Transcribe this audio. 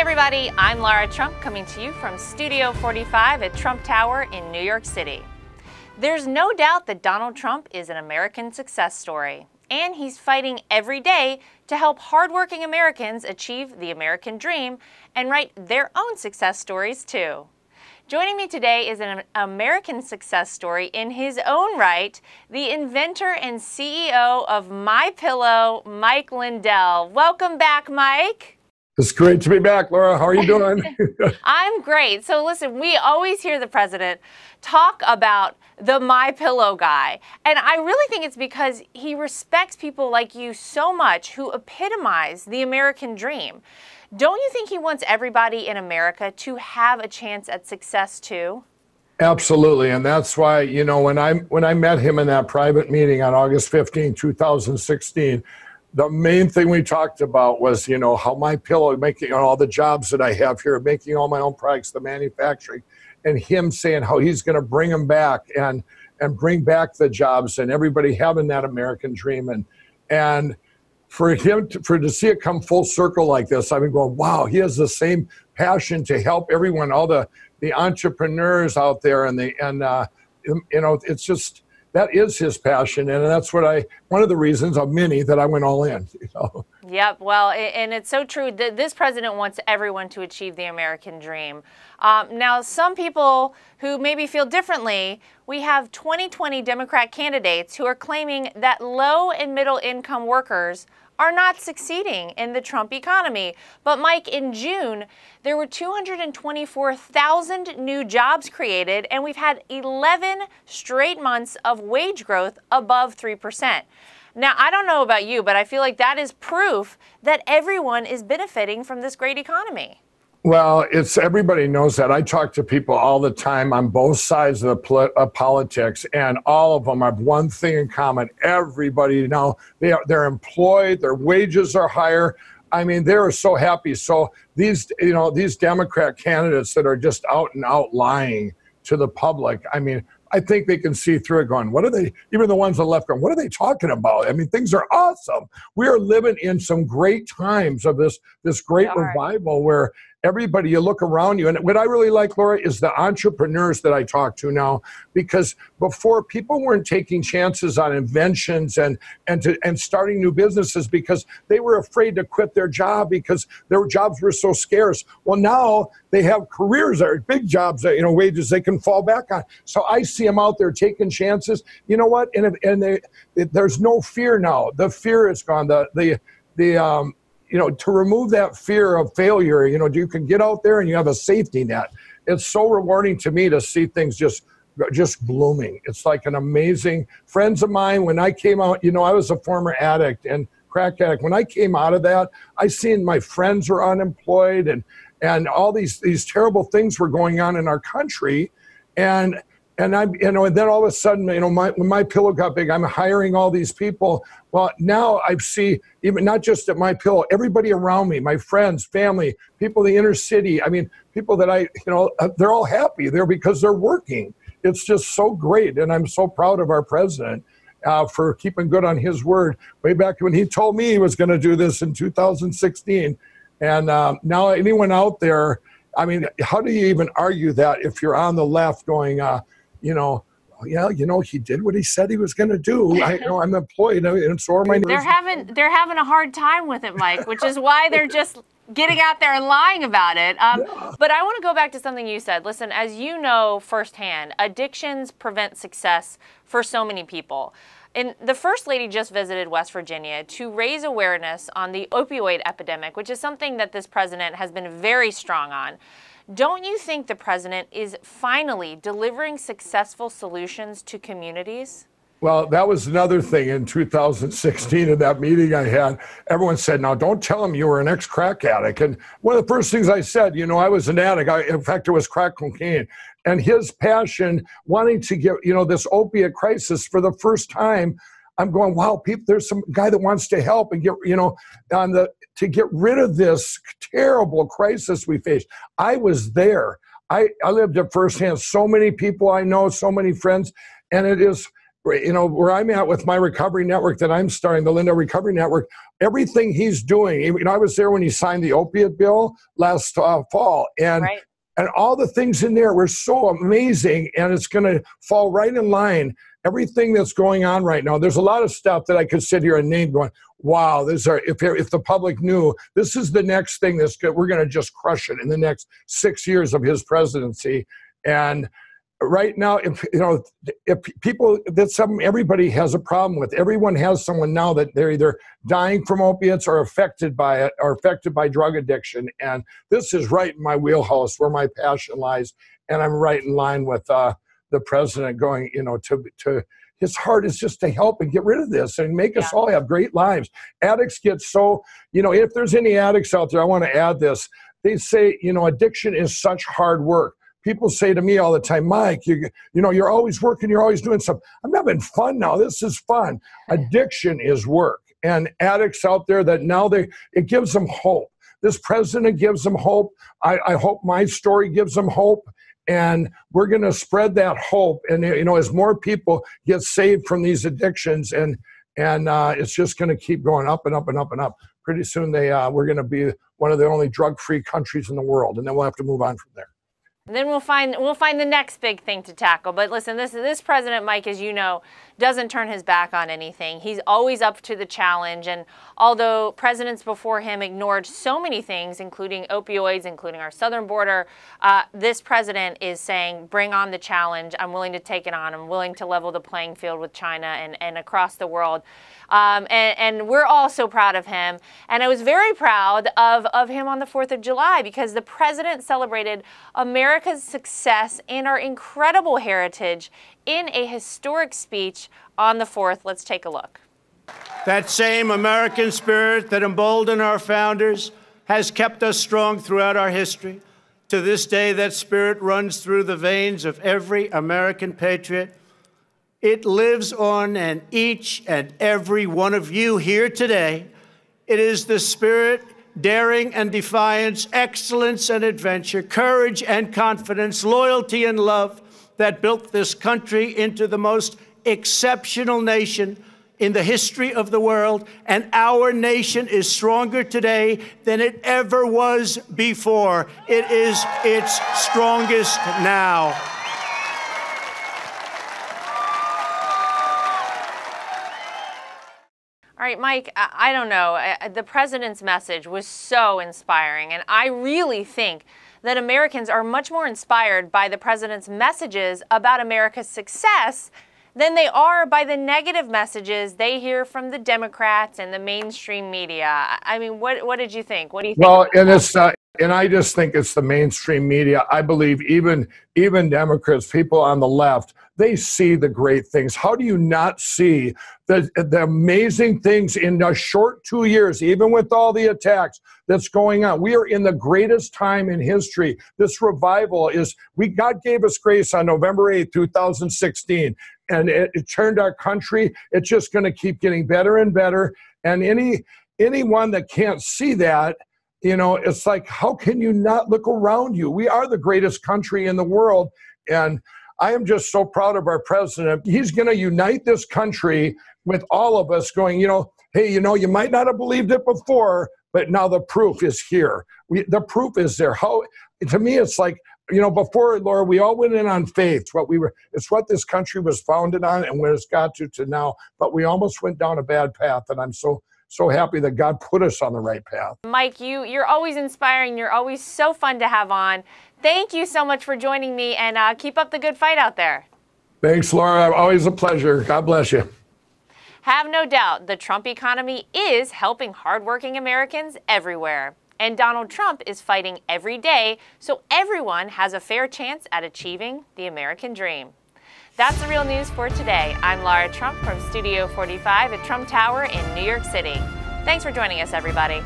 everybody, I'm Lara Trump coming to you from Studio 45 at Trump Tower in New York City. There's no doubt that Donald Trump is an American success story, and he's fighting every day to help hardworking Americans achieve the American dream and write their own success stories too. Joining me today is an American success story in his own right, the inventor and CEO of MYPILLOW, Mike Lindell. Welcome back, Mike. It's great to be back, Laura. How are you doing? I'm great. So listen, we always hear the president talk about the MYPILLOW guy. And I really think it's because he respects people like you so much who epitomize the American dream. Don't you think he wants everybody in America to have a chance at success too? Absolutely. And that's why, you know, when I met him in that private meeting on August 15, 2016, the main thing we talked about was, you know, how MYPILLOW, making all the jobs that I have here, making all my own products, the manufacturing, and him saying how he's going to bring them back and bring back the jobs and everybody having that American dream. And for him to see it come full circle like this, I've been going, wow, he has the same passion to help everyone, all the entrepreneurs out there, and you know, it's just, that is his passion, and that's what one of the reasons of many that I went all in. You know? Yep, well, and it's so true that this president wants everyone to achieve the American dream. Now, some people who maybe feel differently, we have 2020 Democrat candidates who are claiming that low and middle income workers are not succeeding in the Trump economy. But Mike, in June, there were 224,000 new jobs created, and we've had 11 straight months of wage growth above 3%. Now, I don't know about you, but I feel like that is proof that everyone is benefiting from this great economy. Well, everybody knows that. I talk to people all the time on both sides of politics, and all of them have one thing in common. Everybody now, they're employed, their wages are higher. I mean, they're so happy. So these Democrat candidates that are just out and out lying to the public, I mean, I think they can see through it going, what are they, even the ones on the left going, what are they talking about? I mean, things are awesome. We are living in some great times of this great revival where everybody, you look around you. And what I really like, Laura, is the entrepreneurs that I talk to now, because before, people weren't taking chances on inventions and starting new businesses because they were afraid to quit their job because their jobs were so scarce. Well, now they have careers that are big jobs, that, you know, wages they can fall back on. So I see them out there taking chances. You know what? There's no fear now. The fear is gone. You know, to remove that fear of failure, you know, you can get out there and you have a safety net. It's so rewarding to me to see things just blooming. It's like an amazing, friends of mine, when I came out, you know, I was a former addict and crack addict. When I came out of that, I seen my friends were unemployed and all these terrible things were going on in our country. And then all of a sudden, you know, when MYPILLOW got big, I'm hiring all these people. Well, now I see, even not just at MYPILLOW, everybody around me, my friends, family, people in the inner city. I mean, people that they're all happy there because they're working. It's just so great. And I'm so proud of our president for keeping good on his word way back when he told me he was going to do this in 2016. And now anyone out there, I mean, how do you even argue that if you're on the left going, you know, yeah, you know, he did what he said he was going to do. I know I'm employed, and so are my neighbors. They're having a hard time with it, Mike, which is why they're just getting out there and lying about it. But I want to go back to something you said. Listen, as you know firsthand, addictions prevent success for so many people. And the First Lady just visited West Virginia to raise awareness on the opioid epidemic, which is something that this president has been very strong on. Don't you think the president is finally delivering successful solutions to communities? Well, that was another thing in 2016 in that meeting I had. Everyone said, now don't tell him you were an ex-crack addict. And one of the first things I said, you know, I was an addict. In fact, it was crack cocaine. And his passion, wanting to get, you know, this opiate crisis for the first time, I'm going, wow, people, there's some guy that wants to help and get, you know, to get rid of this terrible crisis we face. I was there. I lived it firsthand. So many people I know, so many friends, and it is you know, where I'm at with my recovery network that I'm starting, the Lindell Recovery Network, everything he's doing, you know, I was there when he signed the opiate bill last fall, and Right. and all the things in there were so amazing, and it's going to fall right in line. Everything that's going on right now, there's a lot of stuff that I could sit here and name going, wow, if the public knew, this is the next thing that's good. We're going to just crush it in the next 6 years of his presidency. And right now, if people, that's something everybody has a problem with. Everyone has someone now that they're either dying from opiates or affected by it, or affected by drug addiction. And this is right in my wheelhouse, where my passion lies. And I'm right in line with the president going, you know, to his heart is just to help and get rid of this and make us all have great lives. Addicts get so, you know, if there's any addicts out there, I want to add this. They say, you know, addiction is such hard work. People say to me all the time, Mike, you know, you're always working, you're always doing something. I'm having fun now. This is fun. Addiction is work. And addicts out there that now it gives them hope. This president gives them hope. I hope my story gives them hope. And we're going to spread that hope. And, you know, as more people get saved from these addictions, and it's just going to keep going up and up and up and up. Pretty soon we're going to be one of the only drug-free countries in the world. And then we'll have to move on from there. And then we'll find the next big thing to tackle. But listen, this president, Mike, as you know, doesn't turn his back on anything. He's always up to the challenge. And although presidents before him ignored so many things, including opioids, including our southern border, this president is saying, bring on the challenge. I'm willing to take it on. I'm willing to level the playing field with China and across the world. And we're all so proud of him. And I was very proud of him on the 4th of July, because the president celebrated America's success and our incredible heritage in a historic speech on the 4th. Let's take a look. That same American spirit that emboldened our founders has kept us strong throughout our history. To this day, that spirit runs through the veins of every American patriot. It lives on in each and every one of you here today. It is the spirit, daring and defiance, excellence and adventure, courage and confidence, loyalty and love that built this country into the most exceptional nation in the history of the world. And our nation is stronger today than it ever was before. It is its strongest now. All right, Mike, I don't know. The president's message was so inspiring, and I really think that Americans are much more inspired by the president's messages about America's success than they are by the negative messages they hear from the Democrats and the mainstream media. I mean, what did you think? What do you think? Well, and I just think it's the mainstream media. I believe even Democrats, people on the left, they see the great things. How do you not see the amazing things in a short 2 years, even with all the attacks that's going on? We are in the greatest time in history. This revival God gave us grace on November 8th, 2016, and it turned our country. It's just going to keep getting better and better. And anyone that can't see that, you know, it's like, how can you not look around you? We are the greatest country in the world. And I am just so proud of our president. He's going to unite this country with all of us going, you know, hey, you know, you might not have believed it before, but now the proof is here. The proof is there. To me, it's like, you know, before, Laura, we all went in on faith. It's what this country was founded on and where it's got to now. But we almost went down a bad path, and I'm so happy that God put us on the right path. Mike, you're always inspiring. You're always so fun to have on. Thank you so much for joining me, and keep up the good fight out there. Thanks, Laura. Always a pleasure. God bless you. Have no doubt the Trump economy is helping hardworking Americans everywhere. And Donald Trump is fighting every day so everyone has a fair chance at achieving the American dream. That's the real news for today. I'm Lara Trump from Studio 45 at Trump Tower in New York City. Thanks for joining us, everybody.